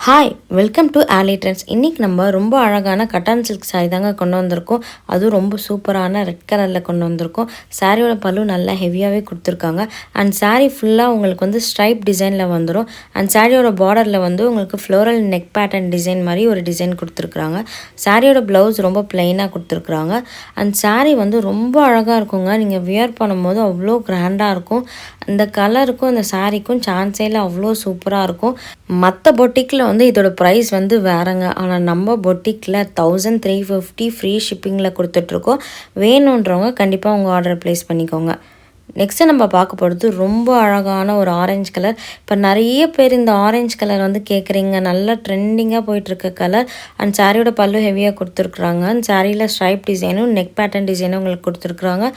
Hi welcome to ஆலி trends. இன்றைக்கி நம்ம ரொம்ப அழகான கட்டான் சில்க் சாரி தாங்க கொண்டு வந்திருக்கோம். அதுவும் ரொம்ப சூப்பரான ரெட் கலரில் கொண்டு வந்திருக்கோம். சாரியோட பல்லு நல்லா ஹெவியாகவே கொடுத்துருக்காங்க. அண்ட் சாரீ ஃபுல்லாக உங்களுக்கு வந்து ஸ்ட்ரைப் டிசைனில் வந்துடும். அண்ட் சாரியோட பார்டரில் வந்து உங்களுக்கு ஃப்ளோரல் நெக் பேட்டர்ன் டிசைன் மாதிரி ஒரு டிசைன் கொடுத்துருக்குறாங்க. சாரியோட ப்ளவுஸ் ரொம்ப பிளெயினாக கொடுத்துருக்குறாங்க. அண்ட் சாரீ வந்து ரொம்ப அழகாக இருக்குங்க. நீங்கள் வியர் பண்ணும்போது அவ்வளோ கிராண்டாக இருக்கும். இந்த கலருக்கும் இந்த சாரீக்கும் சான்ஸேல அவ்வளோ சூப்பராக இருக்கும். மற்ற பொட்டிக்கில் வந்து இதோட ப்ரைஸ் வந்து வேறங்க. ஆனால் நம்ம பொட்டிக்கில் 1350 ஃப்ரீ ஷிப்பிங்கில் கொடுத்துட்ருக்கோம். வேணுன்றவங்க கண்டிப்பாக உங்கள் ஆர்டர் ப்ளேஸ் பண்ணிக்கோங்க. நெக்ஸ்ட்டு நம்ம பார்க்க போகிறது ரொம்ப அழகான ஒரு ஆரஞ்சு கலர். இப்போ நிறைய பேர் இந்த ஆரஞ்சு கலர் வந்து கேட்குறீங்க. நல்லா ட்ரெண்டிங்காக போயிட்டுருக்க கலர். அண்ட் சாரியோட பல்லு ஹெவியாக கொடுத்துருக்குறாங்க. அண்ட் சாரியில் ஸ்ட்ரைப் டிசைனும் நெக் பேட்டர்ன் டிசைனும் உங்களுக்கு கொடுத்துருக்குறாங்க.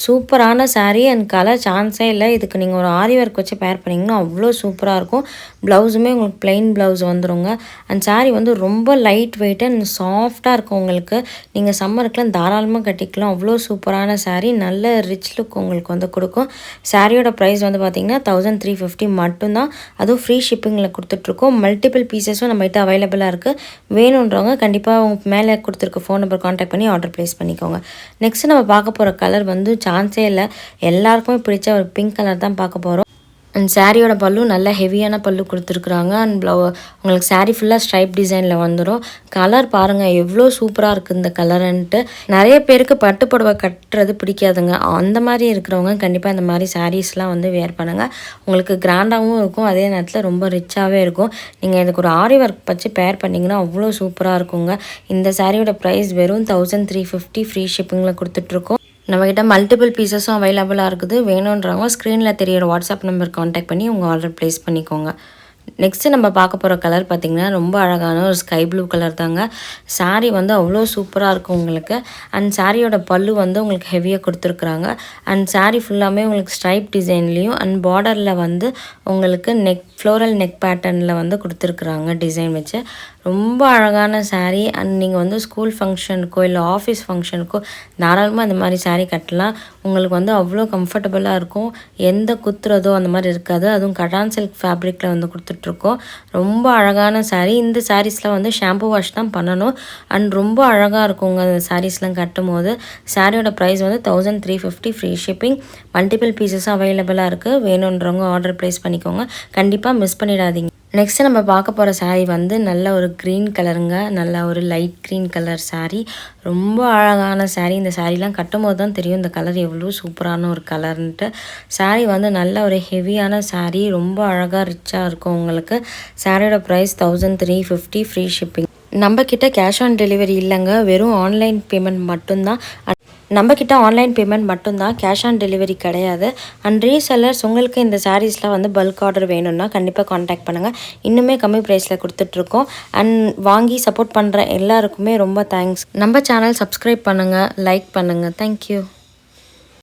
சூப்பரான சாரீ அண்ட் கலர் சான்ஸே இல்லை. இதுக்கு நீங்கள் ஒரு ஆரி ஒர்க் வச்சு பேர் பண்ணிங்கன்னா அவ்வளோ சூப்பராக இருக்கும். ப்ளவுஸுமே உங்களுக்கு பிளெயின் ப்ளவுஸ் வந்துடுங்க. அண்ட் சாரீ வந்து ரொம்ப லைட் வெயிட் அண்ட் சாஃப்டாக இருக்கும். உங்களுக்கு நீங்கள் சம்மருக்குலாம் தாராளமாக கட்டிக்கலாம். அவ்வளோ சூப்பரான சாரீ. நல்ல ரிச் லுக் உங்களுக்கு வந்து கொடுக்கும். சாரியோட ப்ரைஸ் வந்து பார்த்திங்கன்னா 1350 மட்டும்தான். அதுவும் ஃப்ரீ ஷிப்பிங்கில் கொடுத்துட்ருக்கோம். மல்டிபிள் பீசஸும் நம்மகிட்ட அவைலபிளாக இருக்குது. வேணுன்றவங்க கண்டிப்பாக உங்கள் மேலே கொடுத்துருக்க ஃபோன் நம்பர் கான்டாக்ட் பண்ணி ஆர்டர் ப்ளேஸ் பண்ணிக்கோங்க. நெக்ஸ்ட் நம்ம பார்க்க போகிற கலர் வந்து சான்ஸே இல்லை. எல்லாருக்குமே பிடிச்ச ஒரு பிங்க் கலர் தான் பார்க்க போகிறோம். அண்ட் சாரியோட பல்லு நல்ல ஹெவியான பல்லு கொடுத்துருக்குறாங்க. அண்ட் உங்களுக்கு சாரீ ஃபுல்லாக ஸ்ட்ரைப் டிசைனில் வந்துடும். கலர் பாருங்கள் எவ்வளோ சூப்பராக இருக்குது இந்த கலருன்ட்டு. நிறைய பேருக்கு பட்டு புடவை கட்டுறது பிடிக்காதுங்க. அந்த மாதிரி இருக்கிறவங்க கண்டிப்பாக இந்த மாதிரி சாரீஸ்லாம் வந்து வேர் பண்ணுங்கள். உங்களுக்கு கிராண்டாகவும் இருக்கும், அதே நேரத்தில் ரொம்ப ரிச்சாகவே இருக்கும். நீங்கள் இதுக்கு ஒரு ஆரி ஒர்க் வச்சு பேர் பண்ணிங்கன்னா அவ்வளோ சூப்பராக இருக்குங்க. இந்த சாரியோட ப்ரைஸ் வெறும் 1350 ஃப்ரீ ஷிப்பிங்கில் கொடுத்துட்ருக்கோம். நம்மக்கிட்ட மல்டிபிள் பீசஸும் அவைலபிளாக இருக்குது. வேணுன்றவங்க ஸ்க்ரீனில் தெரியிற வாட்ஸ்அப் நம்பர் கான்டாக்ட் பண்ணி உங்கள் ஆர்டர் ப்ளேஸ் பண்ணிக்கோங்க. நெக்ஸ்ட்டு நம்ம பார்க்க போகிற கலர் பார்த்திங்கன்னா ரொம்ப அழகான ஒரு ஸ்கை ப்ளூ கலர் தாங்க. சாரீ வந்து அவ்வளோ சூப்பராக இருக்கும் உங்களுக்கு. அண்ட் சாரியோட பல்லு வந்து உங்களுக்கு ஹெவியாக கொடுத்துருக்குறாங்க. அண்ட் சாரீ ஃபுல்லாமே உங்களுக்கு ஸ்ட்ரைப் டிசைன்லேயும் அண்ட் பார்டரில் வந்து உங்களுக்கு ஃப்ளோரல் நெக் பேட்டர்னில் வந்து கொடுத்துருக்குறாங்க டிசைன் வச்சு. ரொம்ப அழகான சாரீ. அண்ட் நீங்கள் வந்து ஸ்கூல் ஃபங்க்ஷனுக்கோ இல்லை ஆஃபீஸ் ஃபங்க்ஷனுக்கோ தாராளமாக இந்த மாதிரி சாரீ கட்டலாம். உங்களுக்கு வந்து அவ்வளோ கம்ஃபர்டபுளாக இருக்கும். எந்த குத்துறதோ அந்த மாதிரி இருக்காது. அதுவும் கட்டான் சில்க் ஃபேப்ரிக்கில் வந்து கொடுத்துட்ருக்கோம். ரொம்ப அழகான சாரீ. இந்த சாரீஸ்லாம் வந்து ஷாம்பு வாஷ் தான் பண்ணணும். அண்ட் ரொம்ப அழகாக இருக்குங்க அந்த சாரீஸ்லாம் கட்டும் போது. சாரியோட ப்ரைஸ் வந்து 1350 ஃப்ரீ ஷிப்பிங். மல்டிபிள் பீசஸும் அவைலபிளாக இருக்குது. வேணுன்றவங்க ஆர்டர் ப்ளேஸ் பண்ணிக்கோங்க. கண்டிப்பாக மிஸ் பண்ணிடாதீங்க. நெக்ஸ்ட்டு நம்ம பார்க்க போகிற சாரீ வந்து நல்ல ஒரு க்ரீன் கலருங்க. நல்ல ஒரு லைட் க்ரீன் கலர் சாரீ. ரொம்ப அழகான சாரீ. இந்த சாரீலாம் கட்டும் போது தான் தெரியும் இந்த கலர் எவ்வளோ சூப்பரான ஒரு கலர்ன்ட்டு. சாரீ வந்து நல்ல ஒரு ஹெவியான சாரீ. ரொம்ப அழகாக ரிச்சாக இருக்கும் உங்களுக்கு. சாரியோட ப்ரைஸ் 1350 ஃப்ரீ ஷிப்பிங். நம்மக்கிட்ட கேஷ் ஆன் டெலிவரி இல்லைங்க. வெறும் ஆன்லைன் பேமெண்ட் மட்டும்தான். நம்மக்கிட்ட ஆன்லைன் பேமெண்ட் மட்டும்தான், கேஷ் ஆன் டெலிவரி கிடையாது. அண்ட் ரீசெல்லர்ஸ் உங்களுக்கு இந்த சாரீஸ்லாம் வந்து பல்க் ஆர்டர் வேணும்னா கண்டிப்பாக காண்டாக்ட் பண்ணுங்கள். இன்னுமே கம்மி ப்ரைஸில் கொடுத்துட்ருக்கோம். அண்ட் வாங்கி சப்போர்ட் பண்ணுற எல்லாருக்குமே ரொம்ப தேங்க்ஸ். நம்ம சேனல் சப்ஸ்கிரைப் பண்ணுங்கள், லைக் பண்ணுங்கள். தேங்க்யூ.